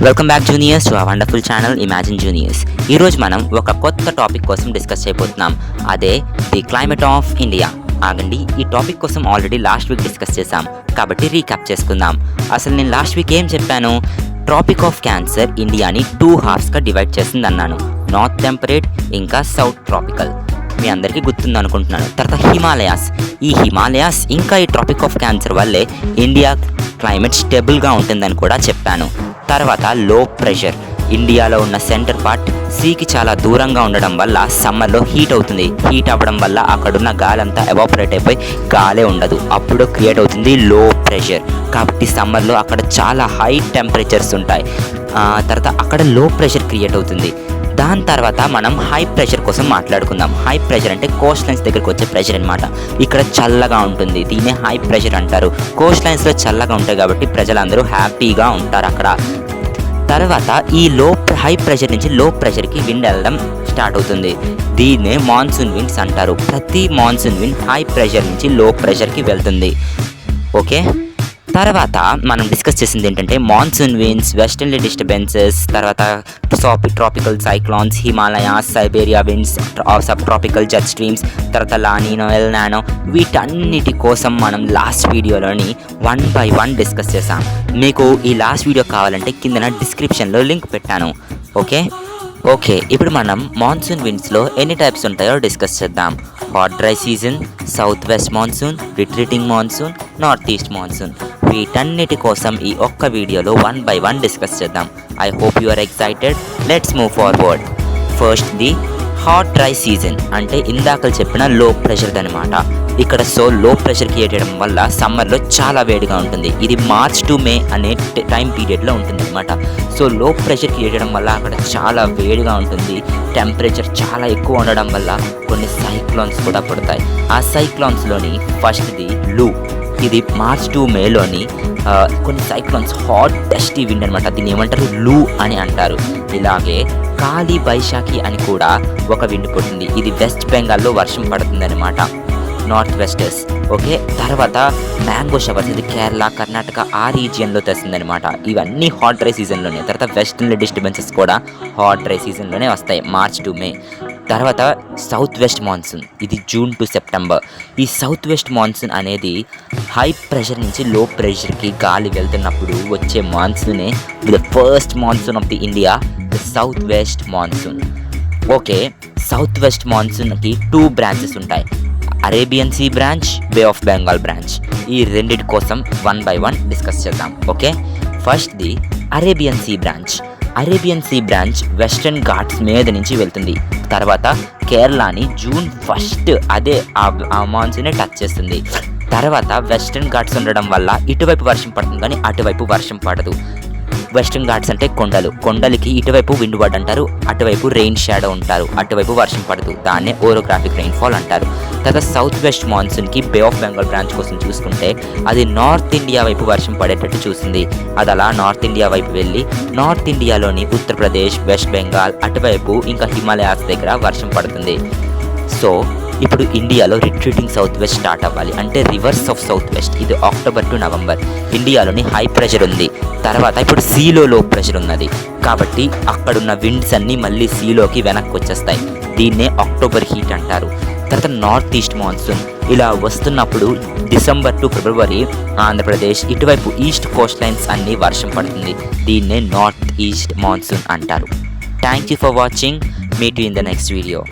Welcome back juniors to ఆ wonderful channel imagine juniors. ఈరోజు మనం ఒక కొత్త టాపిక్ కోసం డిస్కస్ చేయబోతున్నాం. అదే ది క్లైమేట్ ఆఫ్ ఇండియా. ఆగండి, ఈ టాపిక్ కోసం ఆల్రెడీ లాస్ట్ వీక్ డిస్కస్ చేశాం కాబట్టి రీక్యాప్ చేసుకుందాం. అసలు నేను లాస్ట్ వీక్ ఏం చెప్పాను? ట్రాపిక్ ఆఫ్ క్యాన్సర్ ఇండియాని 2 halvesగా డివైడ్ చేసింది అన్నాను. నార్త్ టెంపరేట్ ఇంకా సౌత్ ట్రాపికల్. మీ అందరికీ గుర్తుంది అనుకుంటున్నాను. తర్వాత ఈ హిమాలయాస్ ఇంకా ఈ ట్రాపిక్ ఆఫ్ క్యాన్సర్ వల్లే ఇండియా క్లైమేట్ స్టేబుల్గా ఉంటుందని కూడా చెప్పాను. తర్వాత లో ప్రెషర్. ఇండియాలో ఉన్న సెంటర్ పార్ట్ సీకి చాలా దూరంగా ఉండడం వల్ల సమ్మర్లో హీట్ అవుతుంది. హీట్ అవ్వడం వల్ల అక్కడున్న గాలి అంతా ఎవాపరేట్ అయిపోయి గాలే ఉండదు. అప్పుడు క్రియేట్ అవుతుంది లో ప్రెషర్. కాబట్టి సమ్మర్లో అక్కడ చాలా హై టెంపరేచర్స్ ఉంటాయి. తర్వాత అక్కడ లో ప్రెషర్ క్రియేట్ అవుతుంది. దాని తర్వాత మనం హై ప్రెషర్ కోసం మాట్లాడుకుందాం. హై ప్రెషర్ అంటే కోస్ట్ లైన్స్ దగ్గరికి వచ్చే ప్రెషర్ అనమాట. ఇక్కడ చల్లగా ఉంటుంది, దీన్నే హై ప్రెషర్ అంటారు. కోస్ట్ లైన్స్లో చల్లగా ఉంటాయి కాబట్టి ప్రజలందరూ హ్యాపీగా ఉంటారు అక్కడ. తర్వాత ఈ హై ప్రెషర్ నుంచి లో ప్రెషర్కి విండ్ వెళ్ళడం స్టార్ట్ అవుతుంది. దీన్నే మాన్సూన్ విండ్స్ అంటారు. ప్రతి మాన్సూన్ విండ్ హై ప్రెషర్ నుంచి లో ప్రెషర్కి వెళ్తుంది. ఓకే, తర్వాత మనం డిస్కస్ చేసింది ఏంటంటే మాన్సూన్ విండ్స్, వెస్టర్న్లీ డిస్టర్బెన్సెస్, తర్వాత tropical cyclones, Himalayas, Siberia winds, sub tropical jet streams, తర్వాత లానినో, ఎల్ నానో, వీటన్నిటి కోసం మనం లాస్ట్ వీడియోలోని 1 by 1 డిస్కస్ చేసాం. మీకు ఈ లాస్ట్ వీడియో కావాలంటే కింద డిస్క్రిప్షన్లో లింక్ పెట్టాను. ఓకే, ఇప్పుడు మనం మాన్సూన్ విండ్స్లో ఎన్ని టైప్స్ ఉంటాయో డిస్కస్ చేద్దాం. Hot dry season, south west monsoon, retreating monsoon, north east monsoon. వీటన్నిటి కోసం ఈ ఒక్క వీడియోలో 1 by 1 డిస్కస్ చేద్దాం. I hope you are excited. Let's move forward. First the hot dry season అంటే ఇందాక చెప్పిన లో ప్రెషర్ అనమాట. ఇక్కడ లో ప్రెషర్ క్రియేట్ చేయడం వల్ల సమ్మర్లో చాలా వేడిగా ఉంటుంది. ఇది మార్చ్ టు మే అనే టైం పీరియడ్లో ఉంటుంది అనమాట. లో ప్రెషర్ క్రియేట్ చేయడం వల్ల అక్కడ చాలా వేడిగా ఉంటుంది. టెంపరేచర్ చాలా ఎక్కువ ఉండడం వల్ల కొన్ని సైక్లోన్స్ కూడా పడతాయి. ఆ సైక్లోన్స్లోని ఫస్ట్ది లూ. ఇది మార్చ్ టు మేలోని కొన్ని సైక్లోన్స్ హాట్ డస్టీ విండ్ అనమాట. దీన్ని ఏమంటారు? లూ అని అంటారు. ఇలాగే కాలి బైశాఖి అని కూడా ఒక విండ్ పుట్టింది. ఇది వెస్ట్ బెంగాల్లో వర్షం పడుతుంది అనమాట, నార్త్ వెస్టర్స్. ఓకే, తర్వాత మ్యాంగో షవర్స్. ఇది కేరళ, కర్ణాటక ఆ రీజియన్లో తెస్తుందనమాట. ఇవన్నీ హాట్ డ్రై సీజన్లోనే. తర్వాత వెస్టర్న్లీ డిస్టర్బెన్సెస్ కూడా హాట్ డ్రై సీజన్లోనే వస్తాయి, మార్చ్ టు మే. తర్వాత సౌత్ వెస్ట్ మాన్సూన్. ఇది జూన్ టు సెప్టెంబర్. ఈ సౌత్ వెస్ట్ మాన్సూన్ అనేది హై ప్రెషర్ నుంచి లో ప్రెషర్కి గాలి వెళ్తున్నప్పుడు వచ్చే మాన్సూనే the first monsoon of the India, the south west monsoon. Okay, south west మాన్సూన్కి 2 branches ఉంటాయి. Arabian see branch, bay of Bengal branch. ఈ రెండిటి కోసం 1 by 1 డిస్కస్ చేద్దాం. Okay, first the Arabian see branch. Arabian see branch Western Ghats మీద నుంచి వెళ్తుంది. తర్వాత కేరళని జూన్ 1 అదే ఆ మాన్సూనే టచ్ చేస్తుంది. తర్వాత వెస్టర్న్ ఘాట్స్ ఉండడం వల్ల ఇటువైపు వర్షం పడుతుంది కానీ అటువైపు వర్షం పడదు. వెస్టర్న్ ఘాట్స్ అంటే కొండలకి ఇటువైపు విండ్ వర్డ్ అంటారు, అటువైపు రెయిన్ షాడో ఉంటారు, అటువైపు వర్షం పడదు. దాన్నే ఓరోగ్రాఫిక్ రెయిన్ఫాల్ అంటారు. తర్వాత సౌత్ వెస్ట్ మాన్సూన్కి బే ఆఫ్ బెంగాల్ బ్రాంచ్ కోసం చూసుకుంటే అది నార్త్ ఇండియా వైపు వర్షం పడేటట్టు చూసింది. అది అలా నార్త్ ఇండియా వైపు వెళ్ళి నార్త్ ఇండియాలోని ఉత్తరప్రదేశ్, వెస్ట్ బెంగాల్ అటువైపు ఇంకా హిమాలయాస్ దగ్గర వర్షం పడుతుంది. ఇప్పుడు ఇండియాలో రిట్రీటింగ్ సౌత్ వెస్ట్ స్టార్ట్ అవ్వాలి, అంటే రివర్స్ ఆఫ్ సౌత్ వెస్ట్. ఇది అక్టోబర్ టు నవంబర్. ఇండియాలోని హై ప్రెషర్ ఉంది. తర్వాత ఇప్పుడు సీలో లో ప్రెషర్ ఉన్నది కాబట్టి అక్కడున్న విండ్స్ అన్నీ మళ్ళీ సీలోకి వెనక్కి వచ్చేస్తాయి. దీన్నే అక్టోబర్ హీట్ అంటారు. తర్వాత నార్త్ ఈస్ట్ మాన్సూన్ ఇలా వస్తున్నప్పుడు డిసెంబర్ టు ఫిబ్రవరి ఆంధ్రప్రదేశ్ ఇటువైపు ఈస్ట్ కోస్ట్ లైన్స్ అన్నీ వర్షం పడుతుంది. దీన్నే నార్త్ ఈస్ట్ మాన్సూన్ అంటారు. Thank you for watching. Meet you in the next video.